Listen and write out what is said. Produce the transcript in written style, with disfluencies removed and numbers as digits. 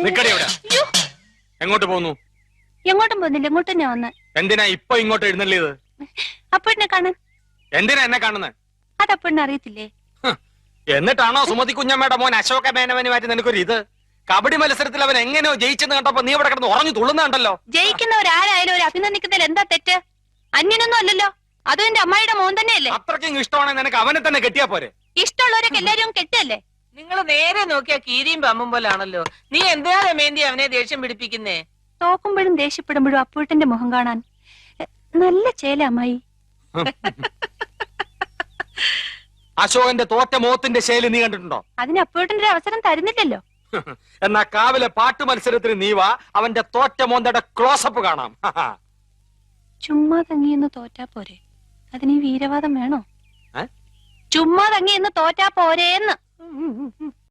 നിക്കടി അവിടെ. എങ്ങോട്ട് പോന്നു? എങ്ങോട്ടും പോകുന്നില്ല, ഇങ്ങോട്ട് തന്നെ വന്ന്. എന്തിനാ ഇപ്പൊ ഇങ്ങോട്ട് എഴുന്നള്ളിയത്? അപ്പഴിനെ കാണാൻ. എന്തിനാ എന്നെ കാണുന്നത്? അതപ്പഴിനെ അറിയത്തില്ലേ? എന്നിട്ടാണോ സുമതി കുഞ്ഞമ്മയുടെ മോൻ അശോക മേനവനുമായിട്ട് നിനക്കൊരു ഇത്? കബഡി മത്സരത്തിൽ അവൻ എങ്ങനെയോ ജയിച്ചെന്ന് കണ്ടപ്പോ നീ ഇവിടെ കിടന്ന് ഉറഞ്ഞു തുള്ളുന്നുണ്ടല്ലോ. ജയിക്കുന്നവരാരായാലും ഒരു അഭിനന്ദിക്കുന്നതിൽ എന്താ തെറ്റ്? അന്യനൊന്നും അല്ലല്ലോ, അതും എന്റെ അമ്മായിയുടെ മോൻ തന്നെയല്ലേ. അത്രയ്ക്കും ഇഷ്ടമാണെങ്കിൽ നിനക്ക് അവനെ തന്നെ കെട്ടിയാ പോരെ? ഇഷ്ടമുള്ളവരൊക്കെ എല്ലാരും കെട്ടല്ലേ? നിങ്ങൾ നേരെ നോക്കിയാ കീരിയും പമ്പും പോലാണല്ലോ. നീ എന്തിനാ രമേന്തി അവനെ ദേഷ്യം പിടിപ്പിക്കുന്നേ? തോക്കുമ്പോഴും ദേഷ്യപ്പെടുമ്പോഴും അപ്പൂട്ടന്റെ മുഖം കാണാൻ നല്ല ചേല അമ്മായി. അശോകന്റെ തോറ്റ മോത്തിന്റെ ശൈലി നീ കണ്ടിട്ടുണ്ടോ? അതിന് അപ്പൂട്ടന്റെ ഒരു അവസരം തരുന്നില്ലല്ലോ. എന്നാ കാവിലെ പാട്ട് മത്സരത്തിന് നീ വാ, അവന്റെ തോറ്റ മോന്തയുടെ ക്ലോസപ്പ് കാണാം. ചുമ്മാ തങ്ങിയെന്ന് തോറ്റാ പോരെ, അതിന് ഈ വീരവാദം വേണോ? ചുമ്മാ തങ്ങിയെന്ന് തോറ്റാ പോരേന്ന്.